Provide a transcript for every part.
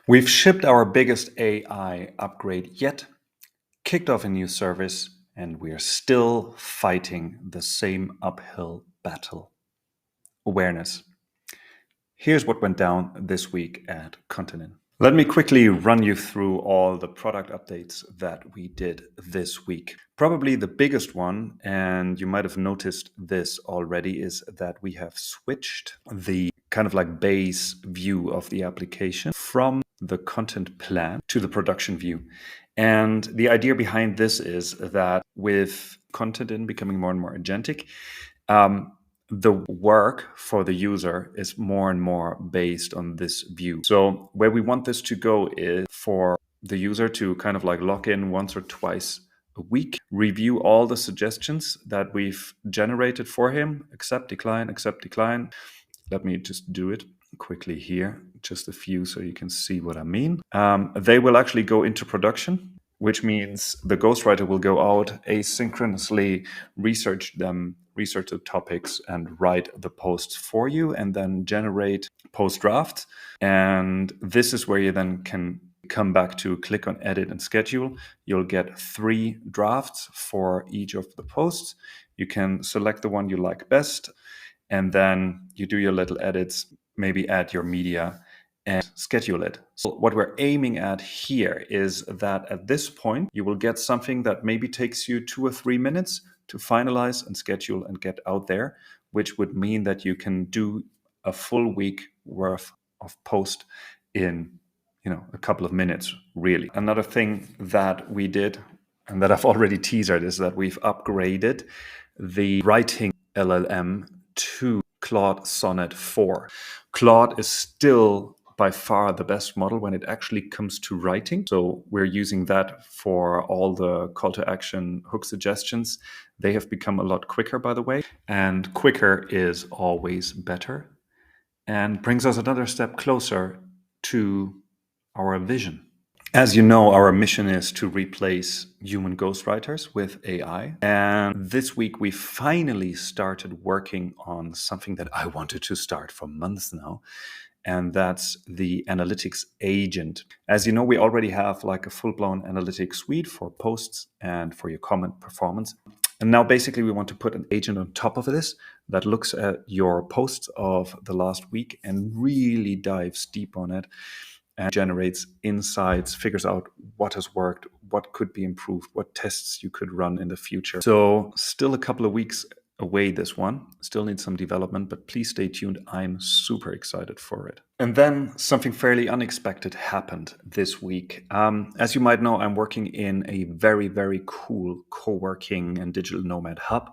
We've shipped our biggest AI upgrade yet, kicked off a new service, and we are still fighting the same uphill battle. Awareness. Here's what went down this week at ContentIn. Let me quickly run you through all the product updates that we did this week. Probably the biggest one, and you might have noticed this already, is that we have switched the kind of like base view of the application from the content plan to the production view. And the idea behind this is that with ContentIn becoming more and more agentic, the work for the user is more and more based on this view. So where we want this to go is for the user to kind of like log in once or twice a week, review all the suggestions that we've generated for him, accept, decline, accept, decline. Let me just do it quickly here, just a few so you can see what I mean. They will actually go into production, which means the ghostwriter will go out asynchronously, research the topics, and write the posts for you, and then generate post drafts. And this is where you then can come back to click on edit and schedule. You'll get 3 drafts for each of the posts. You can select the one you like best, and then you do your little edits, maybe add your media and schedule it. So what we're aiming at here is that at this point, you will get something that maybe takes you 2 or 3 minutes to finalize and schedule and get out there, which would mean that you can do a full week worth of post in a couple of minutes, really. Another thing that we did and that I've already teasered is that we've upgraded the writing LLM to Claude Sonnet 4. Claude is still by far the best model when it actually comes to writing. So we're using that for all the call to action hook suggestions. They have become a lot quicker, by the way, and quicker is always better and brings us another step closer to our vision. As you know, our mission is to replace human ghostwriters with AI. And this week, we finally started working on something that I wanted to start for months now. And that's the analytics agent. As you know, we already have like a full-blown analytics suite for posts and for your comment performance. And now basically we want to put an agent on top of this that looks at your posts of the last week and really dives deep on it and generates insights, figures out what has worked, what could be improved, what tests you could run in the future. So still a couple of weeks away, this one. Still needs some development, but please stay tuned. I'm super excited for it. And then something fairly unexpected happened this week. As you might know, I'm working in a very, very cool co-working and digital nomad hub.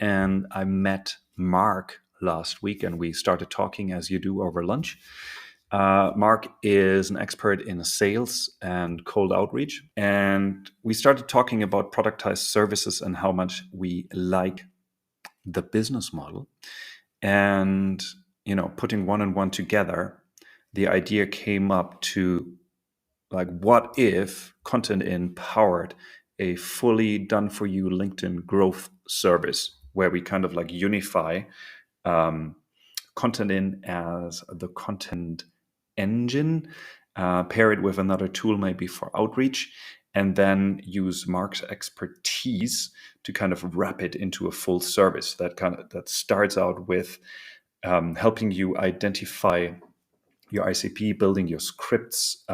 And I met Mark last week and we started talking as you do over lunch. Mark is an expert in sales and cold outreach. And we started talking about productized services and how much we like the business model. And, putting one and one together, the idea came up to like, what if ContentIn powered a fully done for you LinkedIn growth service where we kind of like unify ContentIn as the content engine, pair it with another tool maybe for outreach, and then use Mark's expertise to kind of wrap it into a full service that starts out with helping you identify your ICP, building your scripts,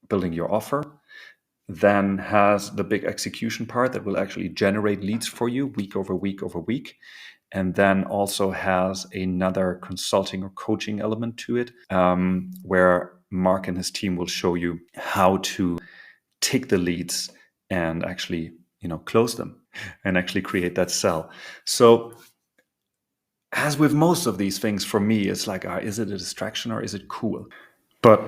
building your offer, then has the big execution part that will actually generate leads for you week over week over week. And then also has another consulting or coaching element to it, where Mark and his team will show you how to take the leads and actually, close them and actually create that sell. So as with most of these things, for me, it's like, is it a distraction or is it cool? But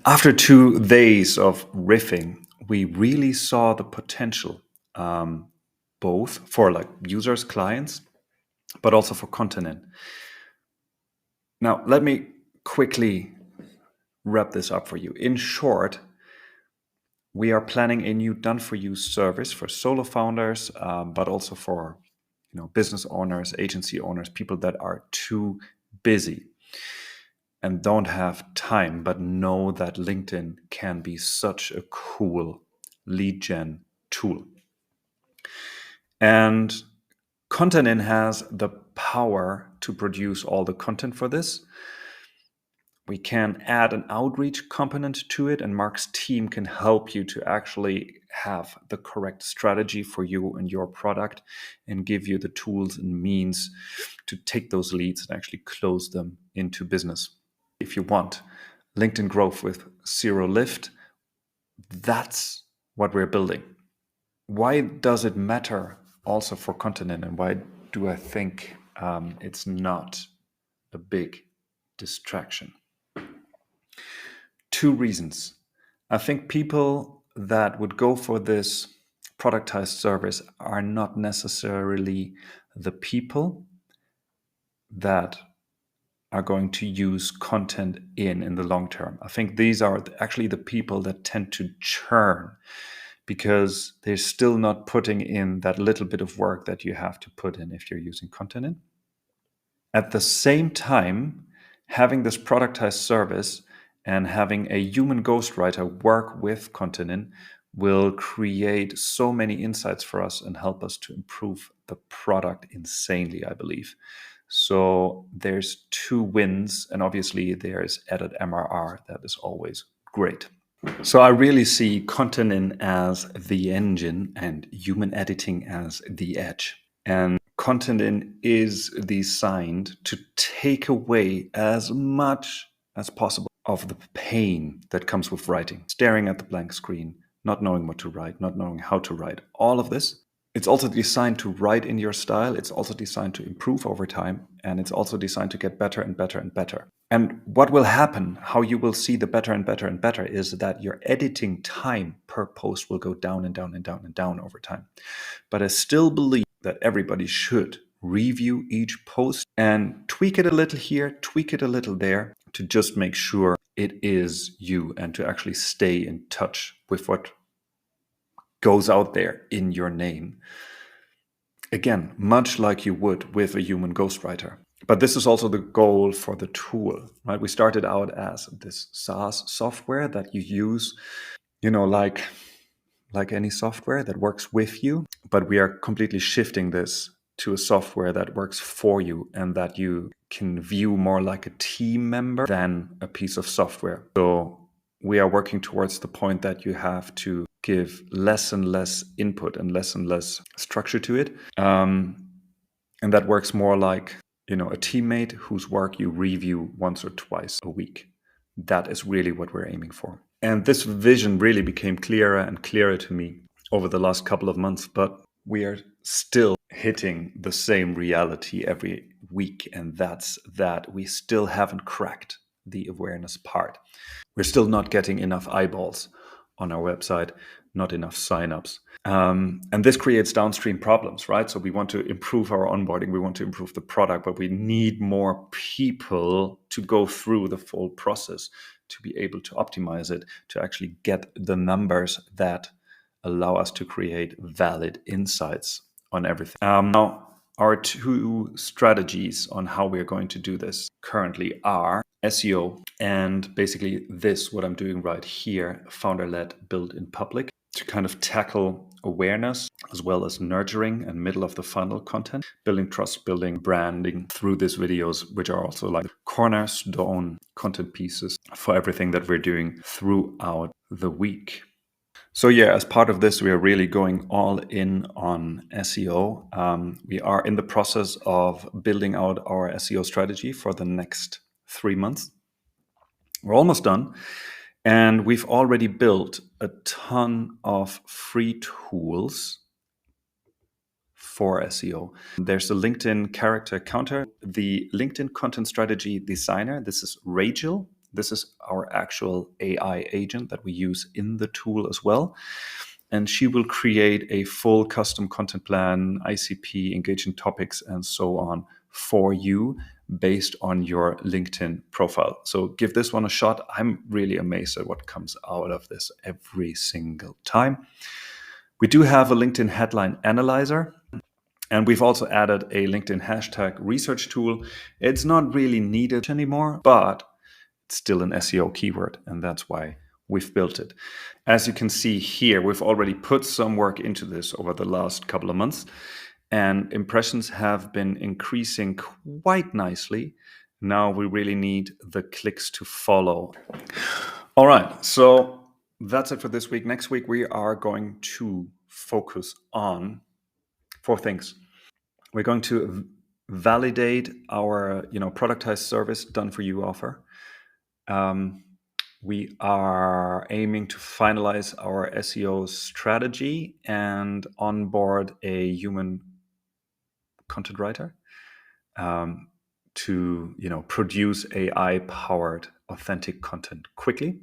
after 2 days of riffing, we really saw the potential, both for like users, clients, but also for ContentIn. Now, let me quickly wrap this up for you. In short, we are planning a new done-for-you service for solo founders, but also for business owners, agency owners, people that are too busy. and don't have time, but know that LinkedIn can be such a cool lead gen tool. And ContentIn has the power to produce all the content for this. We can add an outreach component to it, and Mark's team can help you to actually have the correct strategy for you and your product and give you the tools and means to take those leads and actually close them into business. If you want LinkedIn growth with zero lift, that's what we're building. Why does it matter also for ContentIn, and why do I think it's not a big distraction? 2 reasons. I think people that would go for this productized service are not necessarily the people that are going to use ContentIn in the long term. I think these are actually the people that tend to churn because they're still not putting in that little bit of work that you have to put in if you're using ContentIn. At the same time, having this productized service and having a human ghostwriter work with ContentIn will create so many insights for us and help us to improve the product insanely, I believe. So there's 2 wins, and obviously there's added MRR. That is always great. So I really see ContentIn as the engine and human editing as the edge. And ContentIn is designed to take away as much as possible of the pain that comes with writing, staring at the blank screen, not knowing what to write, not knowing how to write, all of this. It's also designed to write in your style. It's also designed to improve over time. And it's also designed to get better and better and better. And what will happen, how you will see the better and better and better, is that your editing time per post will go down and down and down and down over time. But I still believe that everybody should review each post and tweak it a little here, tweak it a little there to just make sure it is you and to actually stay in touch with what goes out there in your name. Again, much like you would with a human ghostwriter. But this is also the goal for the tool, right? We started out as this SaaS software that you use, like any software that works with you. But we are completely shifting this to a software that works for you and that you can view more like a team member than a piece of software. So we are working towards the point that you have to give less and less input and less structure to it. And that works more like, a teammate whose work you review once or twice a week. That is really what we're aiming for. And this vision really became clearer and clearer to me over the last couple of months, but we are still hitting the same reality every week. And that's that we still haven't cracked the awareness part. We're still not getting enough eyeballs on our website, not enough signups. And this creates downstream problems, right? So we want to improve our onboarding, we want to improve the product, but we need more people to go through the full process to be able to optimize it, to actually get the numbers that allow us to create valid insights on everything. Now, our 2 strategies on how we're going to do this currently are SEO and basically what I'm doing right here, founder-led, built in public, to kind of tackle awareness as well as nurturing and middle of the funnel content, building trust, building branding through these videos, which are also like cornerstone content pieces for everything that we're doing throughout the week. So yeah, as part of this, we are really going all in on SEO. We are in the process of building out our SEO strategy for the next 3 months. We're almost done. And we've already built a ton of free tools for SEO. There's the LinkedIn character counter, the LinkedIn content strategy designer. This is Rachel. This is our actual AI agent that we use in the tool as well. And she will create a full custom content plan, ICP, engaging topics, and so on for you based on your LinkedIn profile. So give this one a shot. I'm really amazed at what comes out of this every single time. We do have a LinkedIn headline analyzer, and we've also added a LinkedIn hashtag research tool. It's not really needed anymore, but still an SEO keyword, and that's why we've built it. As you can see here, we've already put some work into this over the last couple of months, and impressions have been increasing quite nicely. Now we really need the clicks to follow. All right, so that's it for this week. Next week, we are going to focus on 4 things. We're going to validate our productized service done for you offer. We are aiming to finalize our SEO strategy and onboard a human content writer to produce AI-powered authentic content quickly,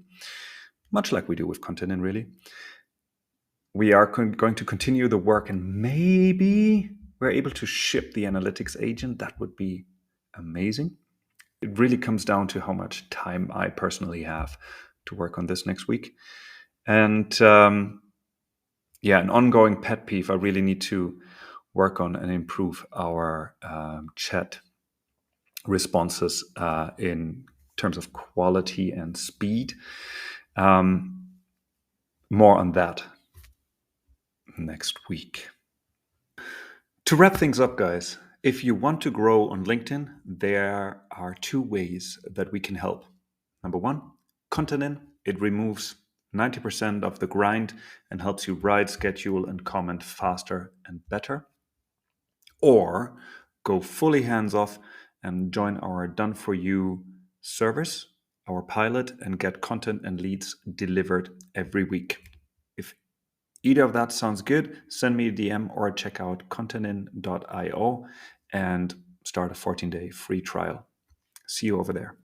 much like we do with ContentIn, really. We are going to continue the work, and maybe we're able to ship the analytics agent. That would be amazing. It really comes down to how much time I personally have to work on this next week. And an ongoing pet peeve I really need to work on and improve our chat responses in terms of quality and speed. More on that next week. To wrap things up, guys, if you want to grow on LinkedIn, there are 2 ways that we can help. Number 1, ContentIn. It removes 90% of the grind and helps you write, schedule, and comment faster and better. Or go fully hands-off and join our Done For You service, our pilot, and get content and leads delivered every week. If either of that sounds good, send me a DM or check out ContentIn.io and start a 14-day free trial. See you over there.